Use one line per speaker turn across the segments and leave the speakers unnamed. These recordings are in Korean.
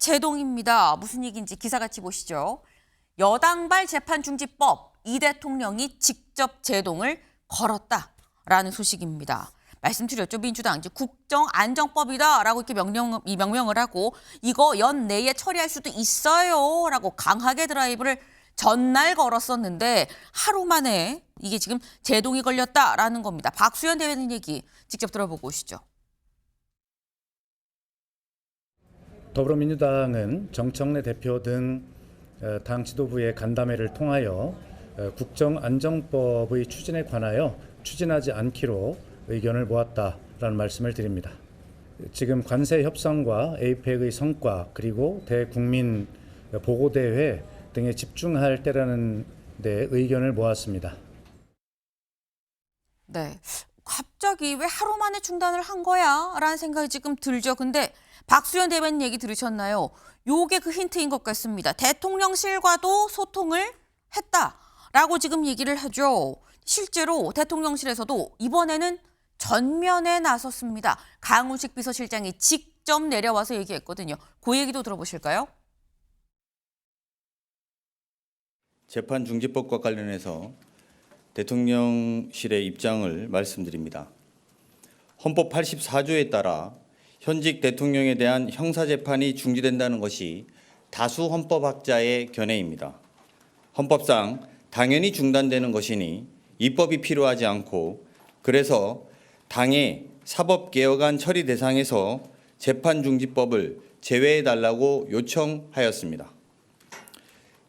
제동입니다. 무슨 얘기인지 기사같이 보시죠. 여당발 재판중지법, 이 대통령이 직접 제동을 걸었다라는 소식입니다. 말씀드렸죠. 민주당 이제 국정안정법이다라고 이렇게 명명을 하고 이거 연내에 처리할 수도 있어요라고 강하게 드라이브를 전날 걸었었는데 하루 만에 이게 지금 제동이 걸렸다라는 겁니다. 박수현 대변인 얘기 직접 들어보고 오시죠.
더불어민주당은 정청래 대표 등 당 지도부의 간담회를 통하여 국정안정법의 추진에 관하여 추진하지 않기로 의견을 모았다라는 말씀을 드립니다. 지금 관세 협상과 에이펙의 성과 그리고 대국민 보고대회 등에 집중할 때라는 데 의견을 모았습니다.
네, 갑자기 왜 하루 만에 중단을 한 거야? 라는 생각이 지금 들죠. 근데 박수현 대변인 얘기 들으셨나요? 요게 그 힌트인 것 같습니다. 대통령실과도 소통을 했다라고 지금 얘기를 하죠. 실제로 대통령실에서도 이번에는 전면에 나섰습니다. 강훈식 비서실장이 직접 내려와서 얘기했거든요. 그 얘기도 들어보실까요?
재판중지법과 관련해서 대통령실의 입장을 말씀드립니다. 헌법 84조에 따라 현직 대통령에 대한 형사재판이 중지된다는 것이 다수 헌법학자의 견해입니다. 헌법상 당연히 중단되는 것이니 입법이 필요하지 않고 그래서 당의 사법개혁안 처리 대상에서 재판중지법을 제외해달라고 요청하였습니다.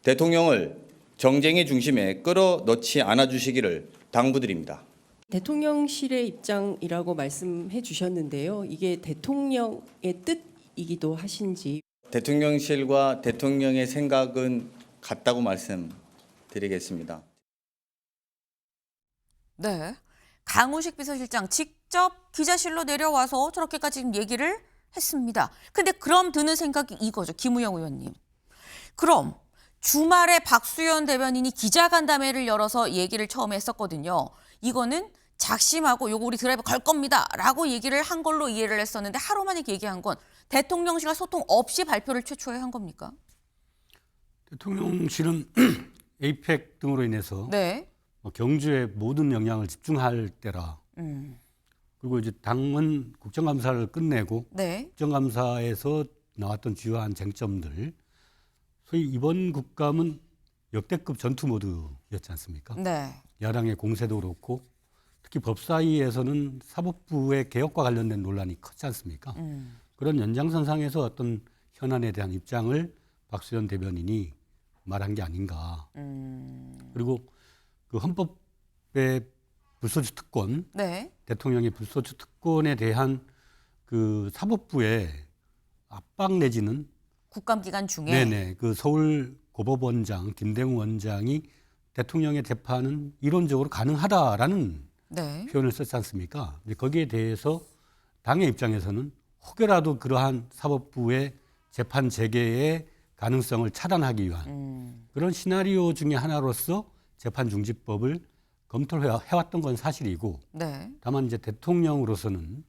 대통령을 정쟁의 중심에 끌어넣지 않아주시기를 당부드립니다.
대통령실의 입장이라고 말씀해 주셨는데요. 이게 대통령의 뜻이기도 하신지.
대통령실과 대통령의 생각은 같다고 말씀드리겠습니다.
네, 강훈식 비서실장 직접 기자실로 내려와서 저렇게까지 지금 얘기를 했습니다. 근데 그럼 드는 생각이 이거죠. 김우영 의원님. 그럼 주말에 박수현 대변인이 기자간담회를 열어서 얘기를 처음에 했었거든요. 이거는 작심하고 요거 우리 드라이브 걸 겁니다 라고 얘기를 한 걸로 이해를 했었는데 하루 만에 얘기한 건 대통령실과 소통 없이 발표를 최초에 한 겁니까?
대통령실은 에이펙 등으로 인해서
네.
경주에 모든 역량을 집중할 때라. 그리고 이제 당은 국정감사를 끝내고
네.
국정감사에서 나왔던 주요한 쟁점들, 소위 이번 국감은 역대급 전투 모드였지 않습니까?
네.
야당의 공세도 그렇고 특히 법사위에서는 사법부의 개혁과 관련된 논란이 컸지 않습니까? 그런 연장선상에서 어떤 현안에 대한 입장을 박수현 대변인이 말한 게 아닌가. 그리고 그 헌법의 불소추 특권,
네.
대통령의 불소추 특권에 대한 그 사법부의 압박 내지는
국감 기간 중에
네네 그 서울 고법원장 김대웅 원장이 대통령의 재판은 이론적으로 가능하다라는
네.
표현을 썼지 않습니까? 거기에 대해서 당의 입장에서는 혹여라도 그러한 사법부의 재판 재개의 가능성을 차단하기 위한 그런 시나리오 중에 하나로서 재판중지법을 검토를 해왔던 건 사실이고
네.
다만 이제 대통령으로서는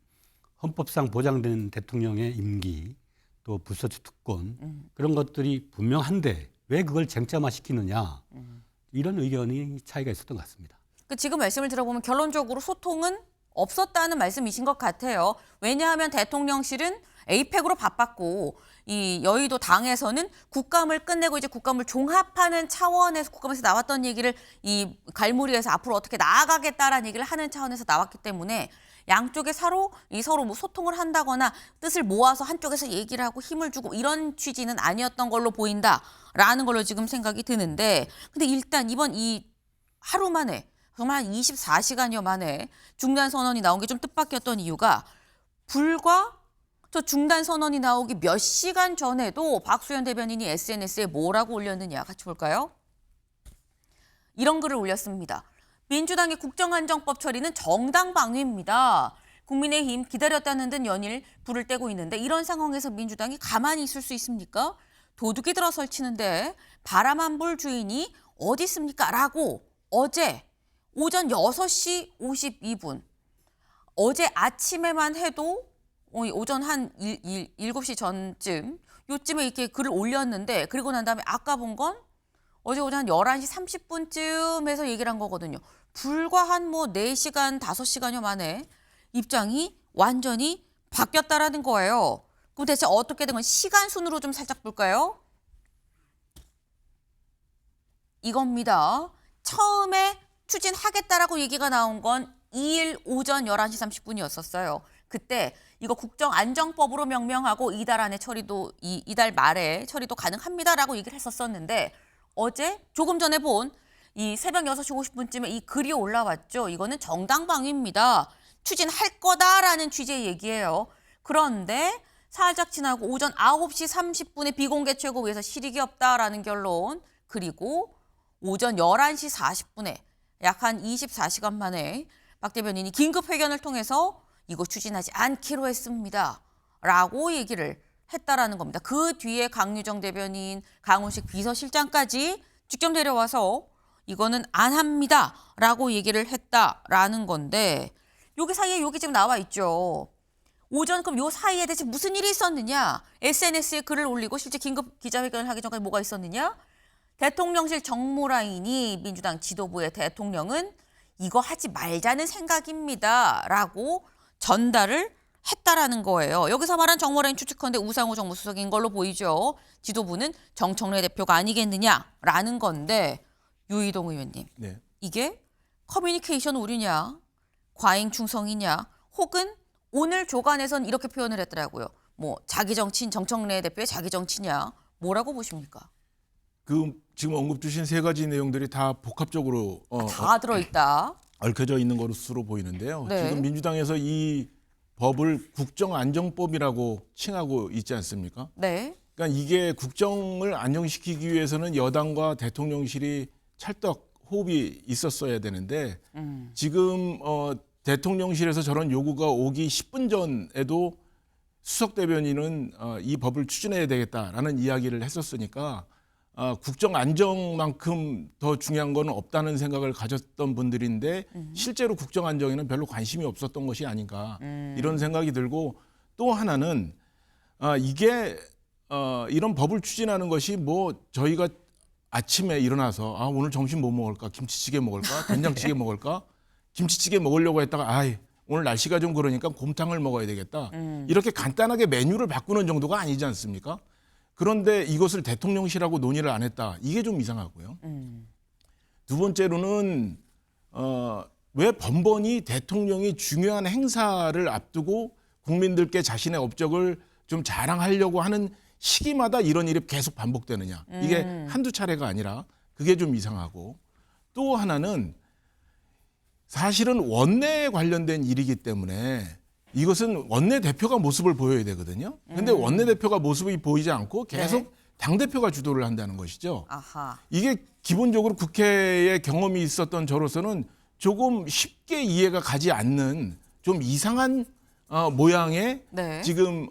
헌법상 보장된 대통령의 임기 또 불소추 특권 그런 것들이 분명한데 왜 그걸 쟁점화시키느냐 이런 의견이 차이가 있었던 것 같습니다.
지금 말씀을 들어보면 결론적으로 소통은 없었다는 말씀이신 것 같아요. 왜냐하면 대통령실은 에이펙으로 바빴고 이 여의도 당에서는 국감을 끝내고 이제 국감을 종합하는 차원에서 국감에서 나왔던 얘기를 이 갈무리에서 앞으로 어떻게 나아가겠다라는 얘기를 하는 차원에서 나왔기 때문에 양쪽에 서로 뭐 소통을 한다거나 뜻을 모아서 한쪽에서 얘기를 하고 힘을 주고 이런 취지는 아니었던 걸로 보인다라는 걸로 지금 생각이 드는데 근데 일단 이번 이 하루 만에 정말 한 24시간여 만에 중단 선언이 나온 게 좀 뜻밖이었던 이유가 불과 저 중단 선언이 나오기 몇 시간 전에도 박수현 대변인이 SNS에 뭐라고 올렸느냐 같이 볼까요? 이런 글을 올렸습니다. 민주당의 국정안정법 처리는 정당 방위입니다. 국민의힘 기다렸다는 듯 연일 불을 떼고 있는데 이런 상황에서 민주당이 가만히 있을 수 있습니까? 도둑이 들어 설치는데 바람 안 불 주인이 어디 있습니까? 라고 어제 오전 6시 52분 어제 아침에만 해도 오전 한 7시 전쯤 요쯤에 이렇게 글을 올렸는데 그리고 난 다음에 아까 본 건 어제 오전 한 11시 30분쯤 해서 얘기를 한 거거든요. 불과 한 뭐 4시간, 5시간여 만에 입장이 완전히 바뀌었다라는 거예요. 그럼 대체 어떻게 된 건 시간 순으로 좀 살짝 볼까요? 이겁니다. 처음에 추진하겠다라고 얘기가 나온 건 2일 오전 11시 30분이었었어요. 그때 이거 국정안정법으로 명명하고 이달 안에 처리도 이달 말에 처리도 가능합니다라고 얘기를 했었었는데 어제 조금 전에 본 이 새벽 6시 50분쯤에 이 글이 올라왔죠. 이거는 정당방위입니다. 추진할 거다라는 취지의 얘기예요. 그런데 살짝 지나고 오전 9시 30분에 비공개 최고위에서 실익이 없다라는 결론, 그리고 오전 11시 40분에 약 한 24시간 만에 박 대변인이 긴급 회견을 통해서 이거 추진하지 않기로 했습니다. 라고 얘기를 했다라는 겁니다. 그 뒤에 강유정 대변인, 강훈식 비서실장까지 직접 내려와서 이거는 안 합니다. 라고 얘기를 했다라는 건데 여기 사이에 여기 지금 나와 있죠. 오전 그럼 요 사이에 대체 무슨 일이 있었느냐? SNS에 글을 올리고 실제 긴급 기자회견을 하기 전까지 뭐가 있었느냐? 대통령실 정무라인이 민주당 지도부의 대통령은 이거 하지 말자는 생각입니다. 라고 전달을 했다라는 거예요. 여기서 말한 정무라인 추측컨대 우상호 정무수석인 걸로 보이죠. 지도부는 정청래 대표가 아니겠느냐라는 건데 유이동 의원님.
네.
이게 커뮤니케이션 오류냐? 과잉 충성이냐? 혹은 오늘 조간에선 이렇게 표현을 했더라고요. 뭐 자기 정치인 정청래 대표의 자기 정치냐? 뭐라고 보십니까?
그 지금 언급 주신 세 가지 내용들이 다 복합적으로
다 들어있다.
얽혀져 있는 것으로 보이는데요.
네.
지금 민주당에서 이 법을 국정안정법이라고 칭하고 있지 않습니까?
네.
그러니까 이게 국정을 안정시키기 위해서는 여당과 대통령실이 찰떡 호흡이 있었어야 되는데 지금 대통령실에서 저런 요구가 오기 10분 전에도 수석 대변인은 이 법을 추진해야 되겠다라는 이야기를 했었으니까 국정 안정만큼 더 중요한 건 없다는 생각을 가졌던 분들인데 실제로 국정 안정에는 별로 관심이 없었던 것이 아닌가 이런 생각이 들고, 또 하나는 이게 이런 법을 추진하는 것이 뭐 저희가 아침에 일어나서 오늘 점심 뭐 먹을까, 김치찌개 먹을까, 된장찌개 먹을까, 김치찌개 먹으려고 했다가 오늘 날씨가 좀 그러니까 곰탕을 먹어야 되겠다, 이렇게 간단하게 메뉴를 바꾸는 정도가 아니지 않습니까? 그런데 이것을 대통령실하고 논의를 안 했다. 이게 좀 이상하고요. 두 번째로는 왜 번번이 대통령이 중요한 행사를 앞두고 국민들께 자신의 업적을 좀 자랑하려고 하는 시기마다 이런 일이 계속 반복되느냐. 이게 한두 차례가 아니라 그게 좀 이상하고, 또 하나는 사실은 원내에 관련된 일이기 때문에 이것은 원내대표가 모습을 보여야 되거든요. 근데 원내대표가 모습이 보이지 않고 계속 당대표가 주도를 한다는 것이죠.
아하.
이게 기본적으로 국회에 경험이 있었던 저로서는 조금 쉽게 이해가 가지 않는 좀 이상한 모양의
네.
지금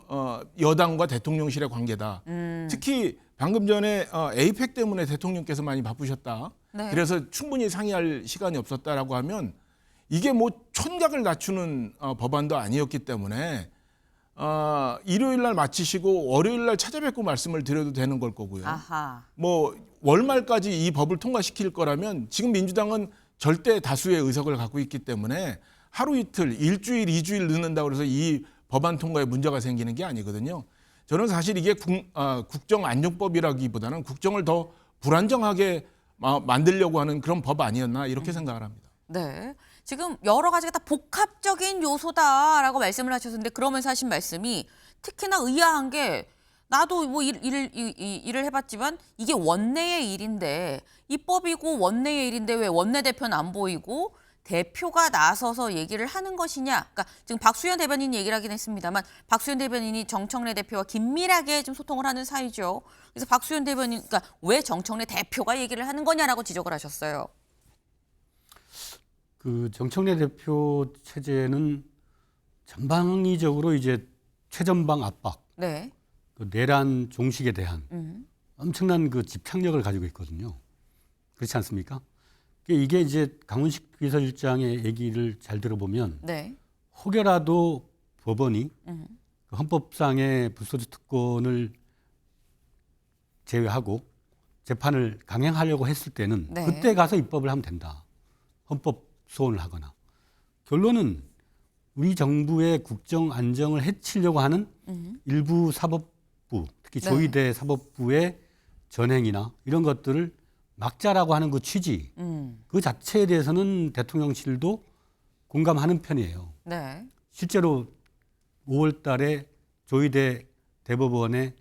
여당과 대통령실의 관계다. 특히 방금 전에 에이펙 때문에 대통령께서 많이 바쁘셨다.
네.
그래서 충분히 상의할 시간이 없었다라고 하면 이게 뭐 촌각을 낮추는 법안도 아니었기 때문에 일요일 날 마치시고 월요일 날 찾아뵙고 말씀을 드려도 되는 걸 거고요.
아하.
뭐 월말까지 이 법을 통과시킬 거라면 지금 민주당은 절대 다수의 의석을 갖고 있기 때문에 하루 이틀, 일주일, 2주일 늦는다고 해서 이 법안 통과에 문제가 생기는 게 아니거든요. 저는 사실 이게 국정안정법이라기보다는 국정을 더 불안정하게 만들려고 하는 그런 법 아니었나 이렇게 생각을 합니다.
네. 지금 여러 가지가 다 복합적인 요소다라고 말씀을 하셨는데 그러면서 하신 말씀이 특히나 의아한 게 나도 뭐 일을 해봤지만 이게 원내의 일인데 입법이고 원내의 일인데 왜 원내대표는 안 보이고 대표가 나서서 얘기를 하는 것이냐. 그러니까 지금 박수현 대변인이 얘기를 하긴 했습니다만 박수현 대변인이 정청래 대표와 긴밀하게 좀 소통을 하는 사이죠. 그래서 박수현 대변인, 그러니까 왜 정청래 대표가 얘기를 하는 거냐라고 지적을 하셨어요.
그 정청래 대표 체제는 전방위적으로 이제 최전방 압박,
네.
그 내란 종식에 대한 엄청난 그 집착력을 가지고 있거든요. 그렇지 않습니까? 이게 이제 강훈식 비서실장의 얘기를 잘 들어보면
네.
혹여라도 법원이 그 헌법상의 불소지 특권을 제외하고 재판을 강행하려고 했을 때는
네.
그때 가서 입법을 하면 된다. 헌법 소원을 하거나. 결론은 우리 정부의 국정 안정을 해치려고 하는 일부 사법부, 특히
네.
조의대 사법부의 전행이나 이런 것들을 막자라고 하는 그 취지, 그 자체에 대해서는 대통령실도 공감하는 편이에요.
네.
실제로 5월 달에 조의대 대법원의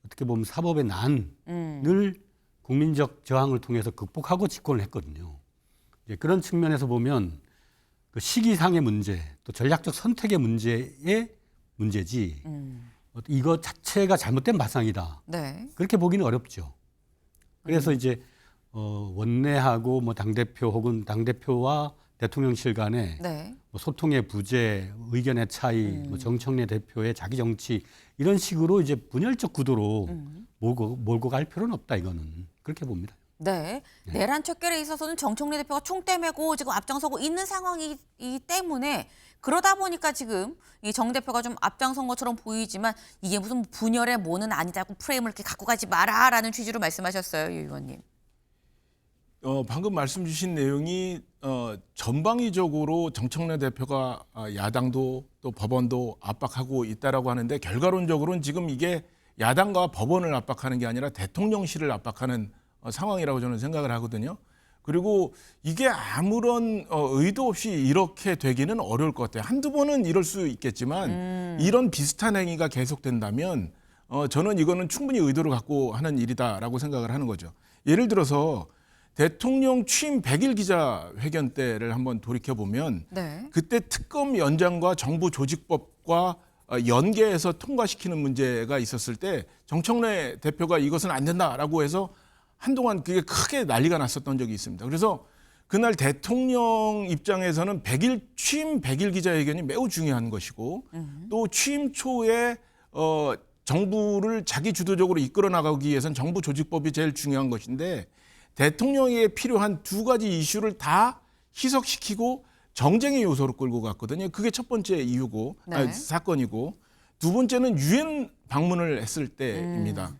어떻게 보면 사법의 난을 국민적 저항을 통해서 극복하고 집권을 했거든요. 이제 그런 측면에서 보면 그 시기상의 문제, 또 전략적 선택의 문제지 이거 자체가 잘못된 발상이다.
네.
그렇게 보기는 어렵죠. 그래서 이제 원내하고 뭐 당대표 혹은 당대표와 대통령실 간에
네.
뭐 소통의 부재, 의견의 차이, 뭐 정청래 대표의 자기 정치 이런 식으로 이제 분열적 구도로 몰고 갈 필요는 없다 이거는 그렇게 봅니다.
네. 내란 척결에 있어서는 정청래 대표가 총대 메고 지금 앞장서고 있는 상황이기 때문에 그러다 보니까 지금 이 정 대표가 좀 앞장선 것처럼 보이지만 이게 무슨 분열의 모는 아니다고 프레임을 이렇게 갖고 가지 마라라는 취지로 말씀하셨어요, 유 의원님.
방금 말씀 주신 내용이 전방위적으로 정청래 대표가 야당도 또 법원도 압박하고 있다라고 하는데 결과론적으로는 지금 이게 야당과 법원을 압박하는 게 아니라 대통령실을 압박하는 상황이라고 저는 생각을 하거든요. 그리고 이게 아무런 의도 없이 이렇게 되기는 어려울 것 같아요. 한두 번은 이럴 수 있겠지만 이런 비슷한 행위가 계속된다면 저는 이거는 충분히 의도를 갖고 하는 일이다라고 생각을 하는 거죠. 예를 들어서 대통령 취임 100일 기자회견 때를 한번 돌이켜보면
네.
그때 특검 연장과 정부 조직법과 연계해서 통과시키는 문제가 있었을 때 정청래 대표가 이것은 안 된다라고 해서 한동안 그게 크게 난리가 났었던 적이 있습니다. 그래서 그날 대통령 입장에서는 취임 100일 기자회견이 매우 중요한 것이고 또 취임 초에 정부를 자기 주도적으로 이끌어 나가기 위해서는 정부 조직법이 제일 중요한 것인데 대통령에 필요한 두 가지 이슈를 다 희석시키고 정쟁의 요소로 끌고 갔거든요. 그게 첫 번째 이유고
네.
사건이고 두 번째는 유엔 방문을 했을 때입니다.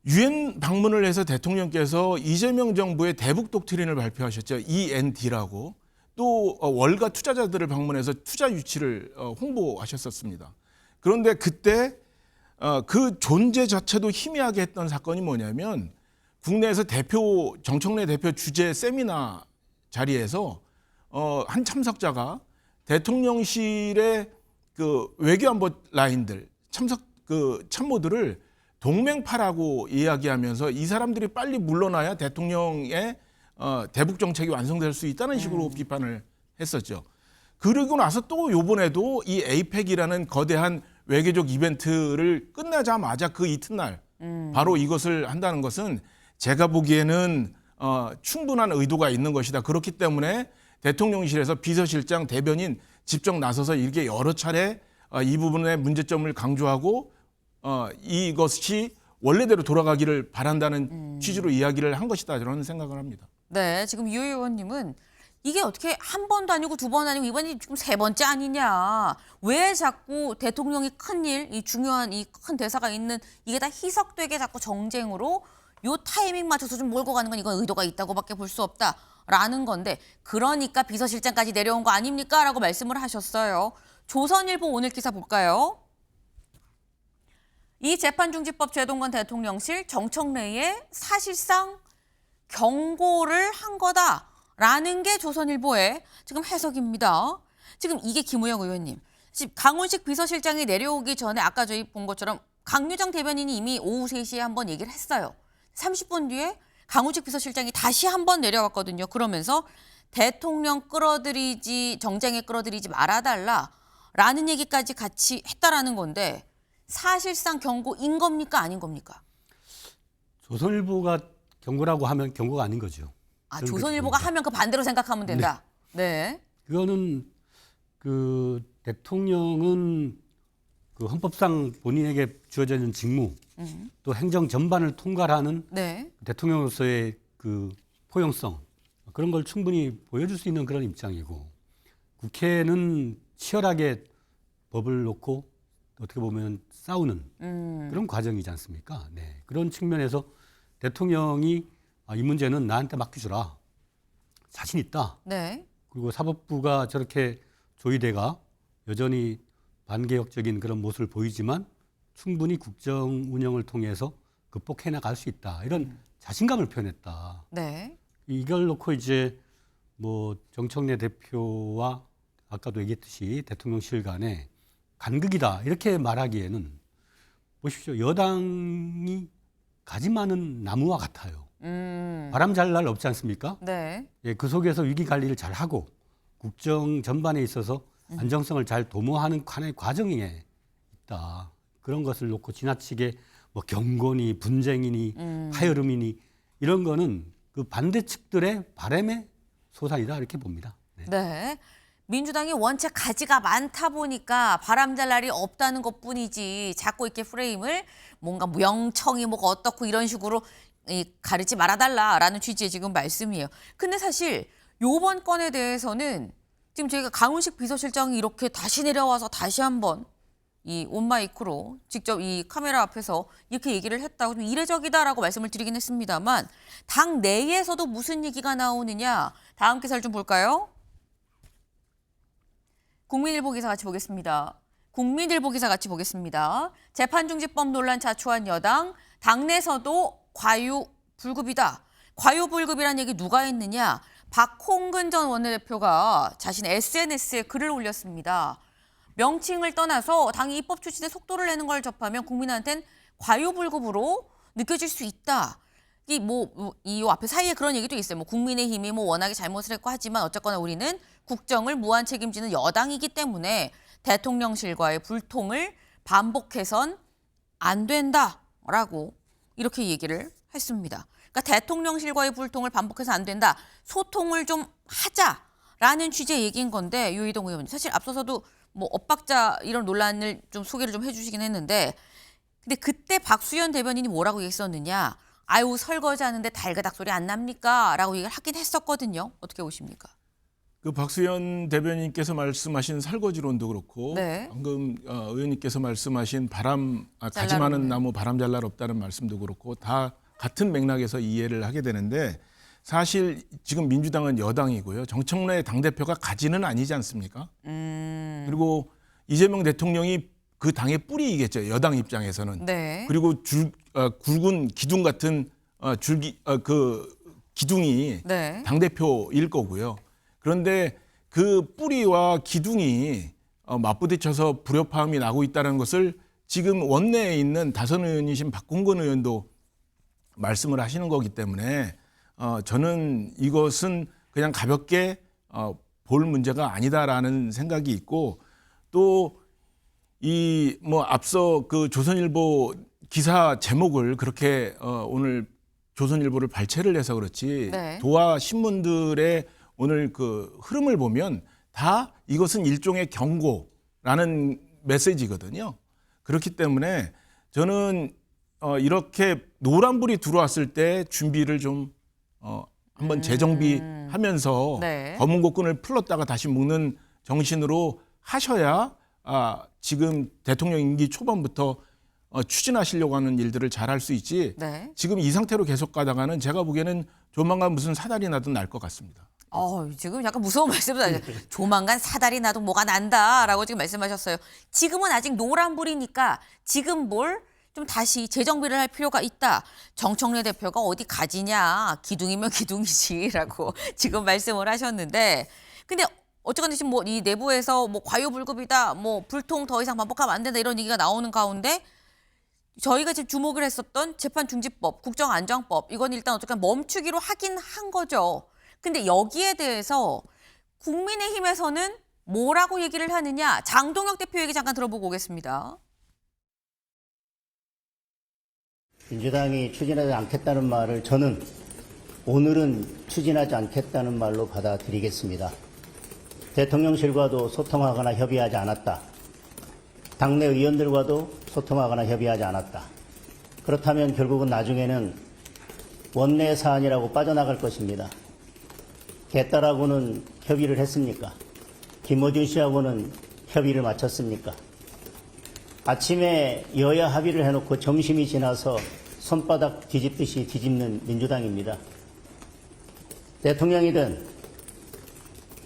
유엔 방문을 해서 대통령께서 이재명 정부의 대북 독트린을 발표하셨죠. END라고. 또 월가 투자자들을 방문해서 투자 유치를 홍보하셨었습니다. 그런데 그때 그 존재 자체도 희미하게 했던 사건이 뭐냐면 국내에서 정청래 대표 주재 세미나 자리에서 한 참석자가 대통령실의 그 외교안보 라인들 참모들을 동맹파라고 이야기하면서 이 사람들이 빨리 물러나야 대통령의 대북 정책이 완성될 수 있다는 식으로 비판을 했었죠. 그러고 나서 또 요번에도 이 에이펙이라는 거대한 외교적 이벤트를 끝나자마자 그 이튿날 바로 이것을 한다는 것은 제가 보기에는 충분한 의도가 있는 것이다. 그렇기 때문에 대통령실에서 비서실장 대변인 직접 나서서 이렇게 여러 차례 이 부분의 문제점을 강조하고 이것이 원래대로 돌아가기를 바란다는 취지로 이야기를 한 것이다. 저는 생각을 합니다.
네, 지금 유 의원님은 이게 어떻게 한 번도 아니고 두 번 아니고 이번이 지금 세 번째 아니냐. 왜 자꾸 대통령이 큰일, 이 중요한 이 큰 대사가 있는 이게 다 희석되게 자꾸 정쟁으로 요 타이밍 맞춰서 좀 몰고 가는 건 이건 의도가 있다고밖에 볼 수 없다라는 건데 그러니까 비서실장까지 내려온 거 아닙니까? 라고 말씀을 하셨어요. 조선일보 오늘 기사 볼까요? 이 재판중지법 제동관 대통령실 정청래의 사실상 경고를 한 거다라는 게 조선일보의 지금 해석입니다. 지금 이게 김우영 의원님. 지금 강훈식 비서실장이 내려오기 전에 아까 저희 본 것처럼 강유정 대변인이 이미 오후 3시에 한번 얘기를 했어요. 30분 뒤에 강훈식 비서실장이 다시 한번 내려왔거든요. 그러면서 대통령 정쟁에 끌어들이지 말아달라라는 얘기까지 같이 했다라는 건데 사실상 경고인 겁니까 아닌 겁니까?
조선일보가 경고라고 하면 경고가 아닌 거죠.
아,
저는
조선일보가
그렇게
하면 그 반대로 생각하면 된다. 네.
그거는 그 대통령은 그 헌법상 본인에게 주어져 있는 직무 또 행정 전반을 통괄하는
네.
대통령으로서의 그 포용성 그런 걸 충분히 보여줄 수 있는 그런 입장이고 국회는 치열하게 법을 놓고 어떻게 보면 싸우는 그런 과정이지 않습니까? 네. 그런 측면에서 대통령이 이 문제는 나한테 맡겨주라. 자신 있다.
네.
그리고 사법부가 저렇게 조이대가 여전히 반개혁적인 그런 모습을 보이지만 충분히 국정 운영을 통해서 극복해 나갈 수 있다. 이런 자신감을 표현했다.
네.
이걸 놓고 이제 뭐 정청래 대표와 아까도 얘기했듯이 대통령실 간에 간극이다 이렇게 말하기에는 보십시오. 여당이 가지 많은 나무와 같아요. 바람 잘 날 없지 않습니까?
네.
예, 그 속에서 위기 관리를 잘 하고 국정 전반에 있어서 안정성을 잘 도모하는 하나의 과정에 있다. 그런 것을 놓고 지나치게 뭐 경고니 분쟁이니 하여름이니 이런 거는 그 반대 측들의 바람의 소산이다 이렇게 봅니다. 네.
네. 민주당이 원체 가지가 많다 보니까 바람잘 날이 없다는 것뿐이지 자꾸 이렇게 프레임을 뭔가 명청이 뭐가 어떻고 이런 식으로 가르지 말아달라라는 취지의 지금 말씀이에요. 근데 사실 요번 건에 대해서는 지금 저희가 강훈식 비서실장이 이렇게 다시 내려와서 다시 한번 이 온마이크로 직접 이 카메라 앞에서 이렇게 얘기를 했다고 좀 이례적이다라고 말씀을 드리긴 했습니다만 당 내에서도 무슨 얘기가 나오느냐 다음 기사를 좀 볼까요? 국민일보 기사 같이 보겠습니다. 국민일보 기사 같이 보겠습니다. 재판중지법 논란 자초한 여당, 당내에서도 과유불급이다. 과유불급이라는 얘기 누가 했느냐? 박홍근 전 원내대표가 자신의 SNS에 글을 올렸습니다. 명칭을 떠나서 당이 입법 추진에 속도를 내는 걸 접하면 국민한테는 과유불급으로 느껴질 수 있다. 이 앞에 사이에 그런 얘기도 있어요. 뭐 국민의힘이 뭐 워낙에 잘못을 했고 하지만 어쨌거나 우리는 국정을 무한 책임지는 여당이기 때문에 대통령실과의 불통을 반복해선 안 된다라고 이렇게 얘기를 했습니다. 그러니까 대통령실과의 불통을 반복해서 안 된다. 소통을 좀 하자라는 취지의 얘기인 건데 유희동 의원님 사실 앞서서도 뭐 엇박자 이런 논란을 좀 소개를 좀 해주시긴 했는데 근데 그때 박수현 대변인이 뭐라고 얘기했었느냐. 아유 설거지 하는데 달가닥 소리 안 납니까? 라고 얘기를 하긴 했었거든요. 어떻게 보십니까?
그 박수현 대변인께서 말씀하신 설거지론도 그렇고
네.
방금 의원님께서 말씀하신 가지
잘
많은
나르네.
나무 바람 잘 날 없다는 말씀도 그렇고 다 같은 맥락에서 이해를 하게 되는데 사실 지금 민주당은 여당이고요. 정청래 당대표가 가지는 아니지 않습니까? 그리고 이재명 대통령이 그 당의 뿌리이겠죠. 여당 입장에서는.
네.
그리고 굵은 기둥 같은 기둥이
네.
당대표일 거고요. 그런데 그 뿌리와 기둥이 맞부딪혀서 불협화음이 나고 있다는 것을 지금 원내에 있는 다선 의원이신 박홍근 의원도 말씀을 하시는 거기 때문에 저는 이것은 그냥 가볍게 볼 문제가 아니다라는 생각이 있고 또 앞서 그 조선일보 기사 제목을 그렇게 오늘 조선일보를 발췌를 해서 그렇지
네.
도화 신문들의 오늘 그 흐름을 보면 다 이것은 일종의 경고라는 메시지거든요. 그렇기 때문에 저는 이렇게 노란불이 들어왔을 때 준비를 좀 한번 재정비하면서
네.
검은 곡끈을 풀었다가 다시 묶는 정신으로 하셔야 지금 대통령 임기 초반부터 추진하시려고 하는 일들을 잘 할 수 있지.
네.
지금 이 상태로 계속 가다가는 제가 보기에는 조만간 무슨 사달이 나든 날 것 같습니다.
지금 약간 무서운 말씀을 하죠. 조만간 사달이 나도 뭐가 난다라고 지금 말씀하셨어요. 지금은 아직 노란불이니까 지금 뭘 좀 다시 재정비를 할 필요가 있다. 정청래 대표가 어디 가지냐. 기둥이면 기둥이지라고 지금 말씀을 하셨는데 근데 어쨌거나 지금 뭐 이 내부에서 뭐 과유불급이다. 뭐 불통 더 이상 반복하면 안 된다. 이런 얘기가 나오는 가운데 저희가 지금 주목을 했었던 재판중지법, 국정안정법 이건 일단 어쨌든 멈추기로 하긴 한 거죠. 근데 여기에 대해서 국민의힘에서는 뭐라고 얘기를 하느냐. 장동혁 대표 얘기 잠깐 들어보고 오겠습니다.
민주당이 추진하지 않겠다는 말을 저는 오늘은 추진하지 않겠다는 말로 받아들이겠습니다. 대통령실과도 소통하거나 협의하지 않았다. 당내 의원들과도 소통하거나 협의하지 않았다. 그렇다면 결국은 나중에는 원내 사안이라고 빠져나갈 것입니다. 개딸하고는 협의를 했습니까? 김어준 씨하고는 협의를 마쳤습니까? 아침에 여야 합의를 해놓고 점심이 지나서 손바닥 뒤집듯이 뒤집는 민주당입니다. 대통령이든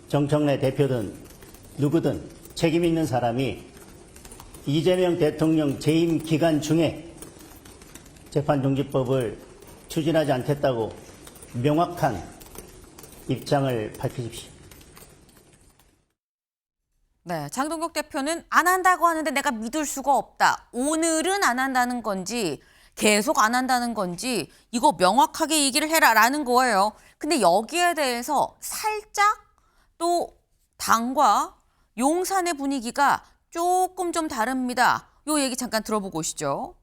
정청래 대표든 누구든 책임 있는 사람이 이재명 대통령 재임 기간 중에 재판정지법을 추진하지 않겠다고 명확한 입장을 밝히십시오.
네, 장동혁 대표는 안 한다고 하는데 내가 믿을 수가 없다. 오늘은 안 한다는 건지 계속 안 한다는 건지 이거 명확하게 얘기를 해라라는 거예요. 근데 여기에 대해서 살짝 또 당과 용산의 분위기가 조금 좀 다릅니다. 요 얘기 잠깐 들어보고 오시죠.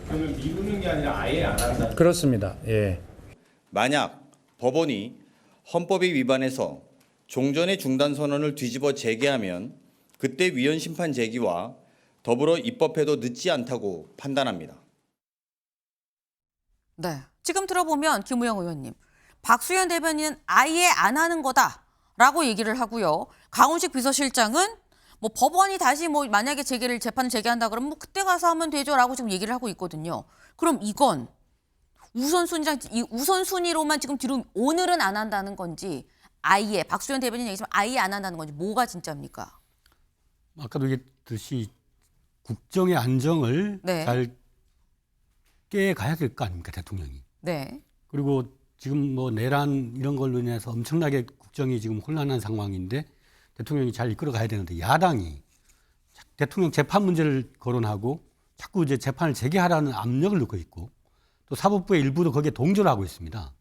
그러면 미루는 게 아니라 아예 안 한다.
그렇습니다. 예.
만약 법원이 헌법에 위반해서 종전의 중단 선언을 뒤집어 재개하면 그때 위헌 심판 제기와 더불어 입법해도 늦지 않다고 판단합니다.
네, 지금 들어보면 김우영 의원님, 박수현 대변인은 아예 안 하는 거다라고 얘기를 하고요. 강훈식 비서실장은 뭐 법원이 다시 뭐 만약에 재판을 재개한다 그러면 뭐 그때 가서 하면 되죠라고 지금 얘기를 하고 있거든요. 그럼 이건 우선순위로만 지금 뒤로 오늘은 안 한다는 건지 아예 박수현 대변인 얘기지만 아예 안 한다는 건지 뭐가 진짜입니까?
아까도 얘기했듯이 국정의 안정을
네.
잘 깨가야 될 거 아닙니까, 대통령이.
네.
그리고 지금 뭐 내란 이런 걸로 인해서 엄청나게 국정이 지금 혼란한 상황인데 대통령이 잘 이끌어 가야 되는데 야당이 대통령 재판 문제를 거론하고 자꾸 이제 재판을 재개하라는 압력을 넣고 있고 또 사법부의 일부도 거기에 동조를 하고 있습니다.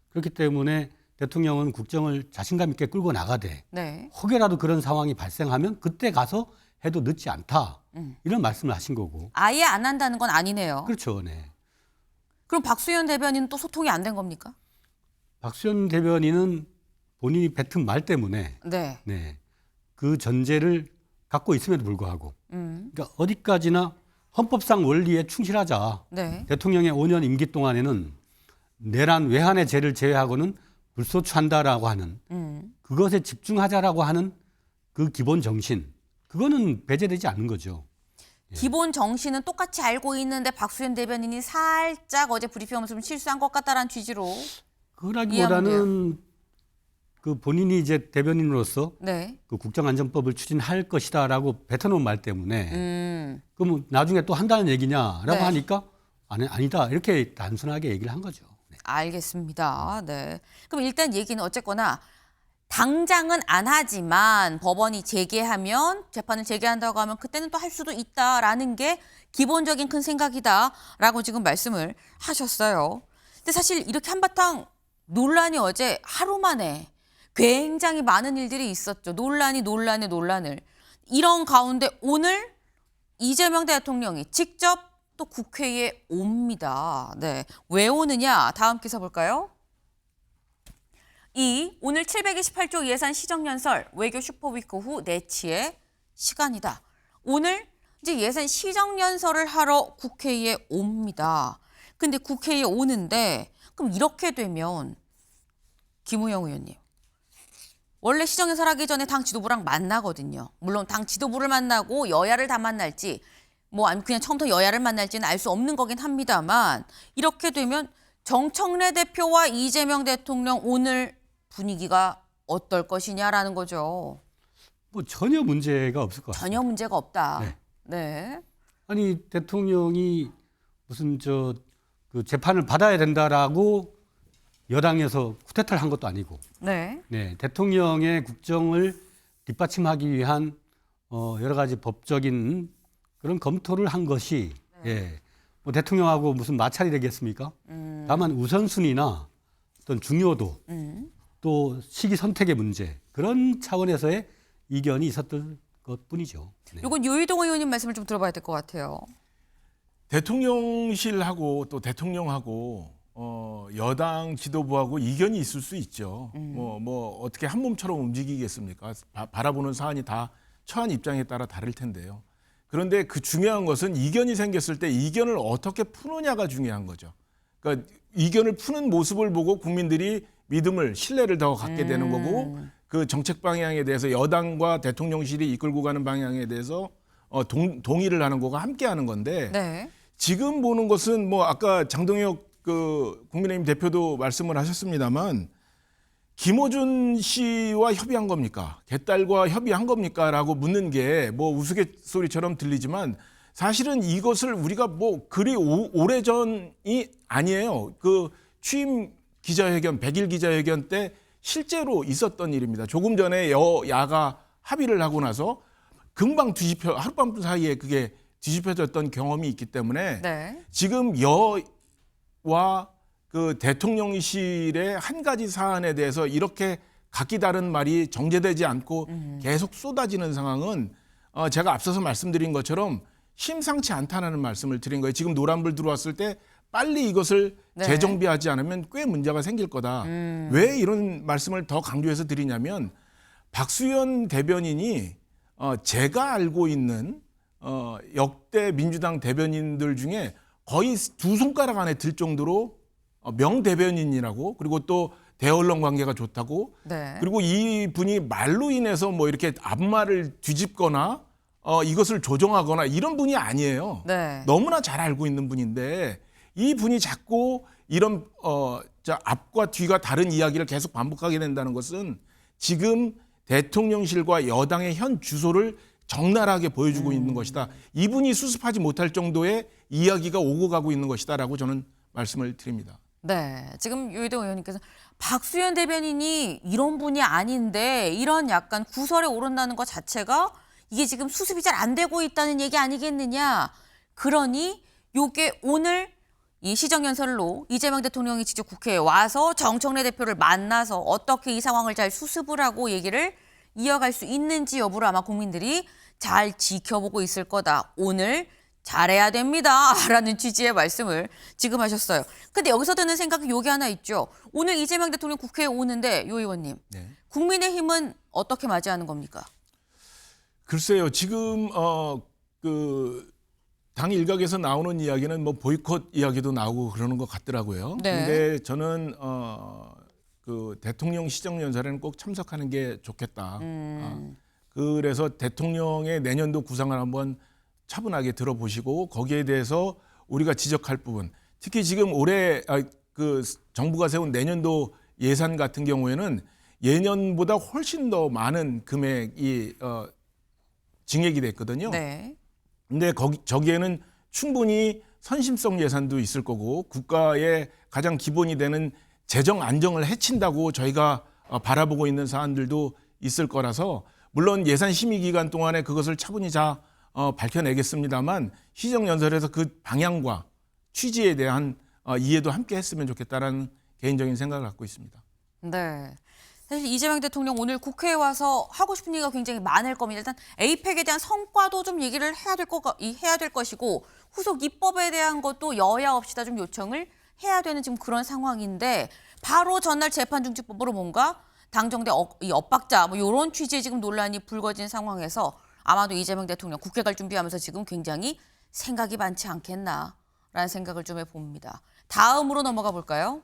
그렇기 때문에 대통령은 국정을 자신감 있게 끌고 나가되
네.
혹여라도 그런 상황이 발생하면 그때 가서 해도 늦지 않다. 이런 말씀을 하신 거고.
아예 안 한다는 건 아니네요.
그렇죠. 네.
그럼 박수현 대변인은 또 소통이 안 된 겁니까?
박수현 대변인은 본인이 뱉은 말 때문에
네.
네, 그 전제를 갖고 있음에도 불구하고 그러니까 어디까지나 헌법상 원리에 충실하자.
네.
대통령의 5년 임기 동안에는 내란 외환의 죄를 제외하고는 불소추한다라고 하는 그것에 집중하자라고 하는 그 기본 정신 그거는 배제되지 않는 거죠.
기본 정신은 똑같이 알고 있는데 박수현 대변인이 살짝 어제 브리핑하면서 좀 실수한 것 같다라는 취지로
그러기보다는 그 본인이 이제 대변인으로서
네.
그 국정안전법을 추진할 것이다라고 뱉어놓은 말 때문에 그럼 나중에 또 한다는 얘기냐라고
네.
하니까 아니다 이렇게 단순하게 얘기를 한 거죠. 네.
알겠습니다. 네. 그럼 일단 얘기는 어쨌거나 당장은 안 하지만 법원이 재개하면 재판을 재개한다고 하면 그때는 또 할 수도 있다라는 게 기본적인 큰 생각이다라고 지금 말씀을 하셨어요. 근데 사실 이렇게 한바탕 논란이 어제 하루 만에 굉장히 많은 일들이 있었죠. 논란을. 이런 가운데 오늘 이재명 대통령이 직접 또 국회에 옵니다. 네. 왜 오느냐? 다음 기사 볼까요? 오늘 728조 예산 시정연설 외교 슈퍼위크 후 내치의 시간이다. 오늘 이제 예산 시정연설을 하러 국회에 옵니다. 근데 국회에 오는데 그럼 이렇게 되면 김우영 의원님 원래 시정연설 하기 전에 당 지도부랑 만나거든요. 물론 당 지도부를 만나고 여야를 다 만날지 뭐 아니면 그냥 처음부터 여야를 만날지는 알 수 없는 거긴 합니다만 이렇게 되면 정청래 대표와 이재명 대통령 오늘 분위기가 어떨 것이냐라는 거죠.
뭐 전혀 문제가 없을 것 같아요.
전혀 문제가 없다.
네.
네.
아니 대통령이 무슨 그 재판을 받아야 된다라고 여당에서 쿠데타를 한 것도 아니고,
네.
네 대통령의 국정을 뒷받침하기 위한 여러 가지 법적인 그런 검토를 한 것이 예, 뭐 대통령하고 무슨 마찰이 되겠습니까? 다만 우선순위나 어떤 중요도 또 시기 선택의 문제 그런 차원에서의 이견이 있었던 것뿐이죠. 네.
이건 유희동 의원님 말씀을 좀 들어봐야 될 것 같아요.
대통령실하고 또 대통령하고 여당 지도부하고 이견이 있을 수 있죠. 뭐 어떻게 한 몸처럼 움직이겠습니까? 바라보는 사안이 다 처한 입장에 따라 다를 텐데요. 그런데 그 중요한 것은 이견이 생겼을 때 이견을 어떻게 푸느냐가 중요한 거죠. 그러니까 이견을 푸는 모습을 보고 국민들이 믿음을, 신뢰를 더 갖게 되는 거고 그 정책 방향에 대해서 여당과 대통령실이 이끌고 가는 방향에 대해서 동의를 하는 거가 함께 하는 건데
네.
지금 보는 것은 뭐 아까 장동혁 국민의힘 대표도 말씀을 하셨습니다만 김어준 씨와 협의한 겁니까? 개딸과 협의한 겁니까? 라고 묻는 게 뭐 우스갯소리처럼 들리지만 사실은 이것을 우리가 뭐 그리 오래전이 아니에요. 그 취임 기자회견, 100일 기자회견 때 실제로 있었던 일입니다. 조금 전에 여야가 합의를 하고 나서 금방 하룻밤 사이에 그게 뒤집혀졌던 경험이 있기 때문에
네.
지금 여와 그 대통령실의 한 가지 사안에 대해서 이렇게 각기 다른 말이 정제되지 않고 계속 쏟아지는 상황은 제가 앞서서 말씀드린 것처럼 심상치 않다는 말씀을 드린 거예요. 지금 노란불 들어왔을 때 빨리 이것을
네.
재정비하지 않으면 꽤 문제가 생길 거다. 왜 이런 말씀을 더 강조해서 드리냐면 박수현 대변인이 제가 알고 있는 역대 민주당 대변인들 중에 거의 두 손가락 안에 들 정도로 명대변인이라고 그리고 또 대언론 관계가 좋다고
네.
그리고 이 분이 말로 인해서 뭐 이렇게 앞말을 뒤집거나 이것을 조정하거나 이런 분이 아니에요.
네.
너무나 잘 알고 있는 분인데 이 분이 자꾸 이런 앞과 뒤가 다른 이야기를 계속 반복하게 된다는 것은 지금 대통령실과 여당의 현 주소를 적나라하게 보여주고 있는 것이다. 이분이 수습하지 못할 정도의 이야기가 오고 가고 있는 것이다라고 저는 말씀을 드립니다.
네, 지금 유희동 의원님께서 박수현 대변인이 이런 분이 아닌데 이런 약간 구설에 오른다는 것 자체가 이게 지금 수습이 잘 안 되고 있다는 얘기 아니겠느냐. 그러니 요게 오늘 이 시정연설로 이재명 대통령이 직접 국회에 와서 정청래 대표를 만나서 어떻게 이 상황을 잘 수습을 하고 얘기를 이어갈 수 있는지 여부를 아마 국민들이 잘 지켜보고 있을 거다. 오늘 잘해야 됩니다. 라는 취지의 말씀을 지금 하셨어요. 근데 여기서 드는 생각이 요게 하나 있죠. 오늘 이재명 대통령 국회에 오는데 요 의원님,
네.
국민의힘은 어떻게 맞이하는 겁니까?
글쎄요, 지금 그 당 일각에서 나오는 이야기는 뭐 보이콧 이야기도 나오고 그러는 것 같더라고요.
네.
근데 저는 그 대통령 시정연설에는 꼭 참석하는 게 좋겠다. 그래서 대통령의 내년도 구상을 한번 차분하게 들어보시고 거기에 대해서 우리가 지적할 부분, 특히 지금 올해 그 정부가 세운 내년도 예산 같은 경우에는 예년보다 훨씬 더 많은 금액이 증액이 됐거든요.
네.
근데 저기에는 충분히 선심성 예산도 있을 거고 국가의 가장 기본이 되는 재정 안정을 해친다고 저희가 바라보고 있는 사안들도 있을 거라서 물론 예산 심의 기간 동안에 그것을 차분히 밝혀내겠습니다만 시정연설에서 그 방향과 취지에 대한 이해도 함께 했으면 좋겠다라는 개인적인 생각을 갖고 있습니다.
네. 사실 이재명 대통령 오늘 국회에 와서 하고 싶은 얘기가 굉장히 많을 겁니다. 일단 에이펙에 대한 성과도 좀 얘기를 해야 될 것이고 후속 입법에 대한 것도 여야 없이 다 좀 요청을 해야 되는 지금 그런 상황인데 바로 전날 재판중지법으로 뭔가 당정대 이 엇박자 뭐 이런 취지의 지금 논란이 불거진 상황에서 아마도 이재명 대통령 국회 갈 준비하면서 지금 굉장히 생각이 많지 않겠나라는 생각을 좀 해봅니다. 다음으로 넘어가 볼까요?